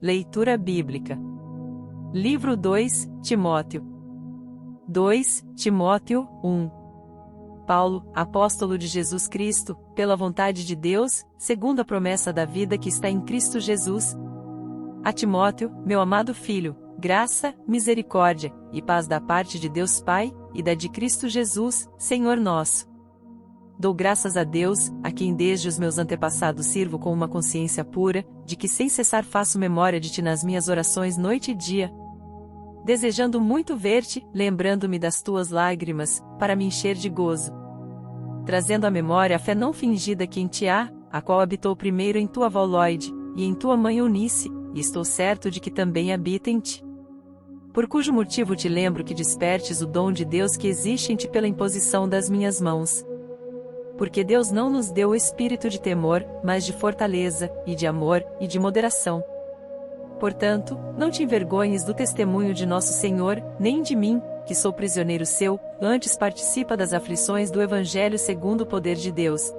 Leitura bíblica. Livro 2, Timóteo. 2 Timóteo 1. Paulo, apóstolo de Jesus Cristo, pela vontade de Deus, segundo a promessa da vida que está em Cristo Jesus. A Timóteo, meu amado filho, graça, misericórdia e paz da parte de Deus Pai, e da de Cristo Jesus, Senhor nosso. Dou graças a Deus, a quem desde os meus antepassados sirvo com uma consciência pura, de que sem cessar faço memória de ti nas minhas orações noite e dia, desejando muito ver-te, lembrando-me das tuas lágrimas, para me encher de gozo. Trazendo à memória a fé não fingida que em ti há, a qual habitou primeiro em tua avó Loide, e em tua mãe Eunice, e estou certo de que também habita em ti. Por cujo motivo te lembro que despertes o dom de Deus que existe em ti pela imposição das minhas mãos. Porque Deus não nos deu o espírito de temor, mas de fortaleza, e de amor, e de moderação. Portanto, não te envergonhes do testemunho de nosso Senhor, nem de mim, que sou prisioneiro seu, antes participa das aflições do Evangelho segundo o poder de Deus,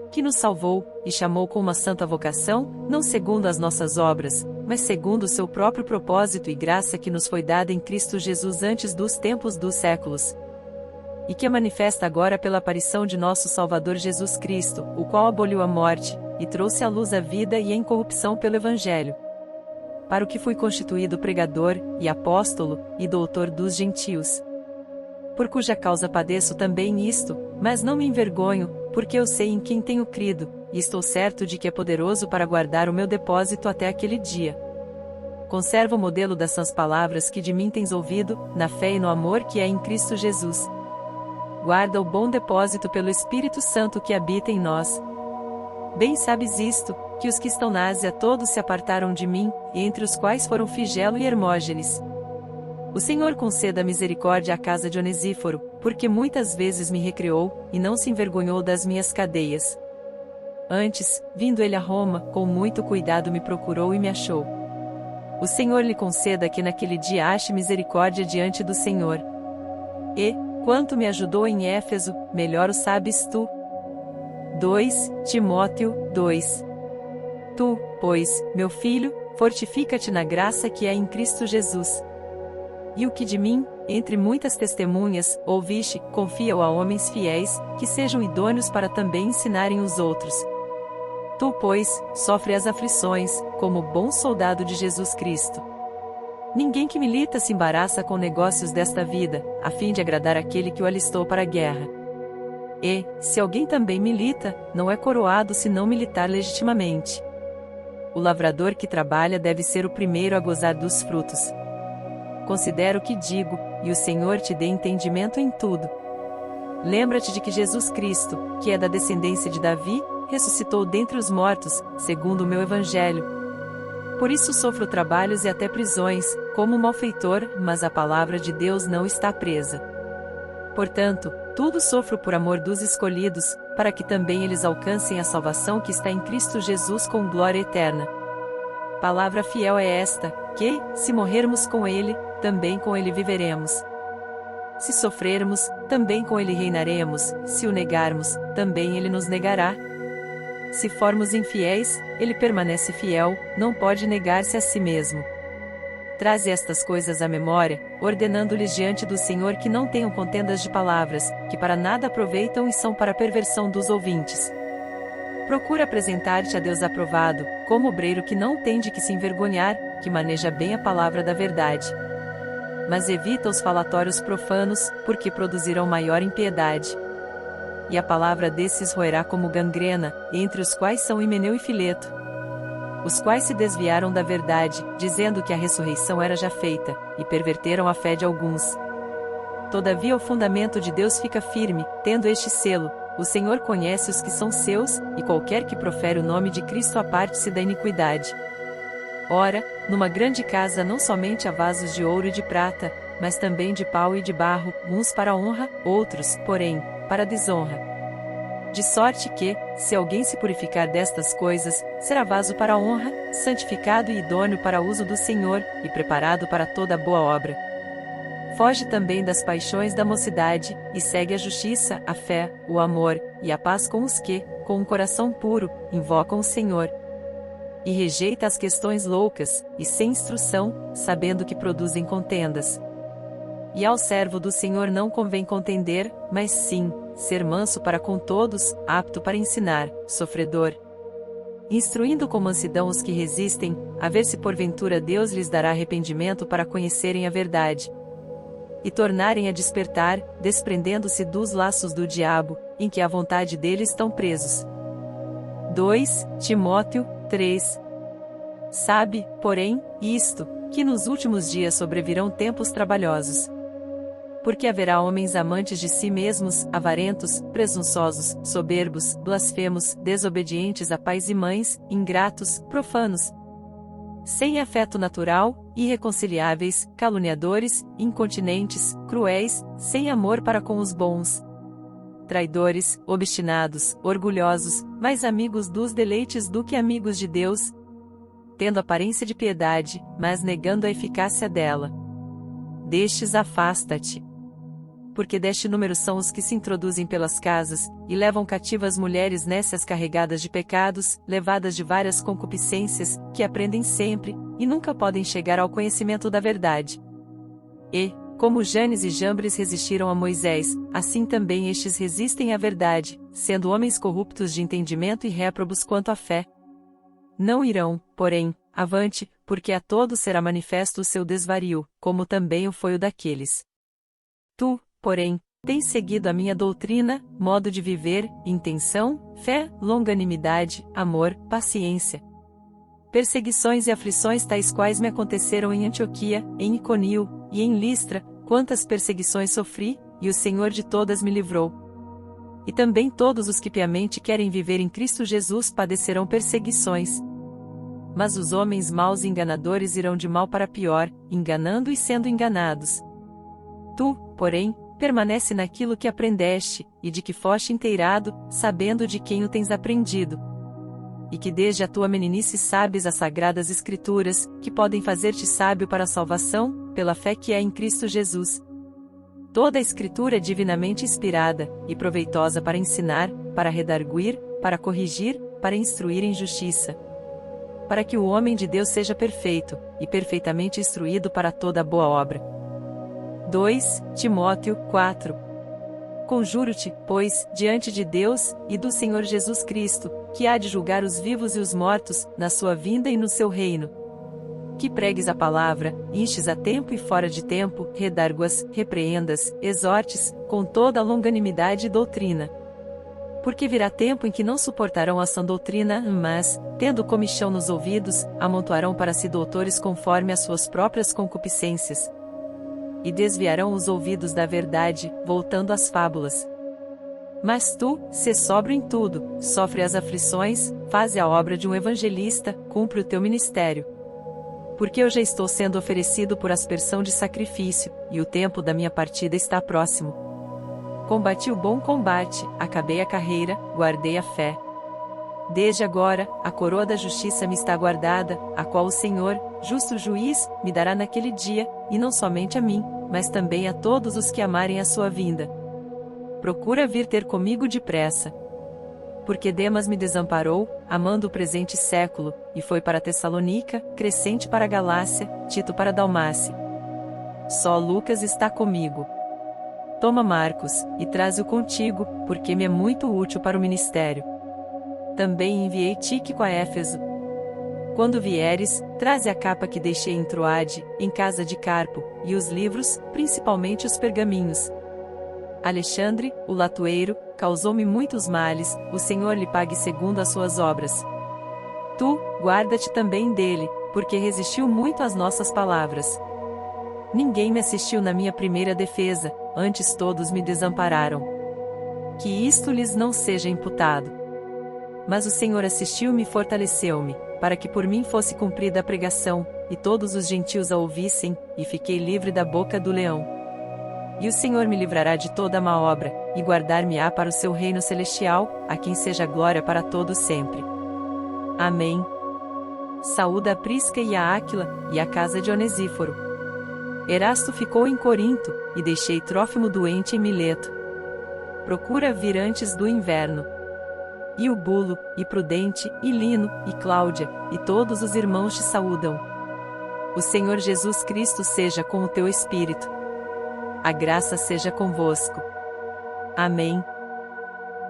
que nos salvou, e chamou com uma santa vocação, não segundo as nossas obras, mas segundo o seu próprio propósito e graça que nos foi dada em Cristo Jesus antes dos tempos dos séculos, e que é manifesta agora pela aparição de nosso Salvador Jesus Cristo, o qual aboliu a morte, e trouxe à luz a vida e a incorrupção pelo Evangelho, para o que fui constituído pregador, e apóstolo, e doutor dos gentios. Por cuja causa padeço também isto, mas não me envergonho, porque eu sei em quem tenho crido, e estou certo de que é poderoso para guardar o meu depósito até aquele dia. Conserva o modelo das sãs palavras que de mim tens ouvido, na fé e no amor que é em Cristo Jesus. Guarda o bom depósito pelo Espírito Santo que habita em nós. Bem sabes isto, que os que estão na Ásia todos se apartaram de mim, entre os quais foram Figelo e Hermógenes. O Senhor conceda misericórdia à casa de Onesíforo, porque muitas vezes me recreou, e não se envergonhou das minhas cadeias. Antes, vindo ele a Roma, com muito cuidado me procurou e me achou. O Senhor lhe conceda que naquele dia ache misericórdia diante do Senhor. E, quanto me ajudou em Éfeso, melhor o sabes tu. 2 Timóteo 2. Tu, pois, meu filho, fortifica-te na graça que é em Cristo Jesus. E o que de mim, entre muitas testemunhas, ouviste, confia-o a homens fiéis, que sejam idôneos para também ensinarem os outros. Tu, pois, sofre as aflições, como bom soldado de Jesus Cristo. Ninguém que milita se embaraça com negócios desta vida, a fim de agradar aquele que o alistou para a guerra. E, se alguém também milita, não é coroado se não militar legitimamente. O lavrador que trabalha deve ser o primeiro a gozar dos frutos. Considera o que digo, e o Senhor te dê entendimento em tudo. Lembra-te de que Jesus Cristo, que é da descendência de Davi, ressuscitou dentre os mortos, segundo o meu Evangelho. Por isso sofro trabalhos e até prisões, como malfeitor, mas a palavra de Deus não está presa. Portanto, tudo sofro por amor dos escolhidos, para que também eles alcancem a salvação que está em Cristo Jesus com glória eterna. Palavra fiel é esta, que, se morrermos com ele, também com ele viveremos. Se sofrermos, também com ele reinaremos, se o negarmos, também ele nos negará. Se formos infiéis, ele permanece fiel, não pode negar-se a si mesmo. Traze estas coisas à memória, ordenando-lhes diante do Senhor que não tenham contendas de palavras, que para nada aproveitam e são para a perversão dos ouvintes. Procura apresentar-te a Deus aprovado, como obreiro que não tem de que se envergonhar, que maneja bem a palavra da verdade. Mas evita os falatórios profanos, porque produzirão maior impiedade. E a palavra desses roerá como gangrena, entre os quais são Himeneu e Fileto, os quais se desviaram da verdade, dizendo que a ressurreição era já feita, e perverteram a fé de alguns. Todavia o fundamento de Deus fica firme, tendo este selo: o Senhor conhece os que são seus, e qualquer que profere o nome de Cristo aparte-se da iniquidade. Ora, numa grande casa não somente há vasos de ouro e de prata, mas também de pau e de barro, uns para honra, outros, porém, para desonra. De sorte que, se alguém se purificar destas coisas, será vaso para honra, santificado e idôneo para uso do Senhor, e preparado para toda boa obra. Foge também das paixões da mocidade, e segue a justiça, a fé, o amor, e a paz com os que, com um coração puro, invocam o Senhor. e rejeita as questões loucas, e sem instrução, sabendo que produzem contendas. E ao servo do Senhor não convém contender, mas sim, ser manso para com todos, apto para ensinar, sofredor, instruindo com mansidão os que resistem, a ver se porventura Deus lhes dará arrependimento para conhecerem a verdade, e tornarem a despertar, desprendendo-se dos laços do diabo, em que a vontade dele estão presos. 2 Timóteo 3. Sabe, porém, isto, que nos últimos dias sobrevirão tempos trabalhosos. Porque haverá homens amantes de si mesmos, avarentos, presunçosos, soberbos, blasfemos, desobedientes a pais e mães, ingratos, profanos, sem afeto natural, irreconciliáveis, caluniadores, incontinentes, cruéis, sem amor para com os bons, traidores, obstinados, orgulhosos, mais amigos dos deleites do que amigos de Deus, tendo aparência de piedade, mas negando a eficácia dela. Destes afasta-te. Porque deste número são os que se introduzem pelas casas, e levam cativas mulheres nécias carregadas de pecados, levadas de várias concupiscências, que aprendem sempre, e nunca podem chegar ao conhecimento da verdade. E, como Janes e Jambres resistiram a Moisés, assim também estes resistem à verdade, sendo homens corruptos de entendimento e réprobos quanto à fé. Não irão, porém, avante, porque a todos será manifesto o seu desvario, como também o foi o daqueles. Tu, porém, tens seguido a minha doutrina, modo de viver, intenção, fé, longanimidade, amor, paciência. Perseguições e aflições tais quais me aconteceram em Antioquia, em Iconio, e em Listra, quantas perseguições sofri, e o Senhor de todas me livrou. E também todos os que piamente querem viver em Cristo Jesus padecerão perseguições. Mas os homens maus e enganadores irão de mal para pior, enganando e sendo enganados. Tu, porém, permanece naquilo que aprendeste, e de que foste inteirado, sabendo de quem o tens aprendido. E que desde a tua meninice sabes as sagradas Escrituras, que podem fazer-te sábio para a salvação, pela fé que é em Cristo Jesus. Toda a Escritura é divinamente inspirada, e proveitosa para ensinar, para redarguir, para corrigir, para instruir em justiça, para que o homem de Deus seja perfeito, e perfeitamente instruído para toda boa obra. 2 Timóteo 4. Conjuro-te, pois, diante de Deus, e do Senhor Jesus Cristo, que há de julgar os vivos e os mortos, na sua vinda e no seu reino, que pregues a palavra, instes a tempo e fora de tempo, redarguas, repreendas, exortes, com toda a longanimidade e doutrina. Porque virá tempo em que não suportarão a sã doutrina, mas, tendo comichão nos ouvidos, amontoarão para si doutores conforme as suas próprias concupiscências, e desviarão os ouvidos da verdade, voltando às fábulas. Mas tu, sê sóbrio em tudo, sofre as aflições, faze a obra de um evangelista, cumpre o teu ministério. Porque eu já estou sendo oferecido por aspersão de sacrifício, e o tempo da minha partida está próximo. Combati o bom combate, acabei a carreira, guardei a fé. Desde agora, a coroa da justiça me está guardada, a qual o Senhor, justo juiz, me dará naquele dia, e não somente a mim, mas também a todos os que amarem a sua vinda. Procura vir ter comigo depressa. Porque Demas me desamparou, amando o presente século, e foi para Tessalônica, Crescente para a Galácia, Tito para a Dalmácia. Só Lucas está comigo. Toma Marcos, e traze-o contigo, porque me é muito útil para o ministério. Também enviei Tíquico a Éfeso. Quando vieres, traze a capa que deixei em Troade, em casa de Carpo, e os livros, principalmente os pergaminhos. Alexandre, o latoeiro, causou-me muitos males, o Senhor lhe pague segundo as suas obras. Tu, guarda-te também dele, porque resistiu muito às nossas palavras. Ninguém me assistiu na minha primeira defesa, antes todos me desampararam. Que isto lhes não seja imputado. Mas o Senhor assistiu-me e fortaleceu-me, para que por mim fosse cumprida a pregação, e todos os gentios a ouvissem, e fiquei livre da boca do leão. E o Senhor me livrará de toda má obra, e guardar-me-á para o seu reino celestial, a quem seja glória para todos sempre. Amém. Saúda a Prisca e a Áquila, e a casa de Onesíforo. Erasto ficou em Corinto, e deixei Trófimo doente em Mileto. Procura vir antes do inverno. e o Bulo, e Prudente, e Lino, e Cláudia, e todos os irmãos te saúdam. O Senhor Jesus Cristo seja com o teu espírito. A graça seja convosco. Amém.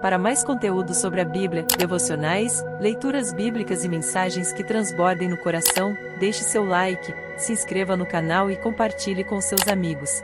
Para mais conteúdo sobre a Bíblia, devocionais, leituras bíblicas e mensagens que transbordem no coração, deixe seu like, se inscreva no canal e compartilhe com seus amigos.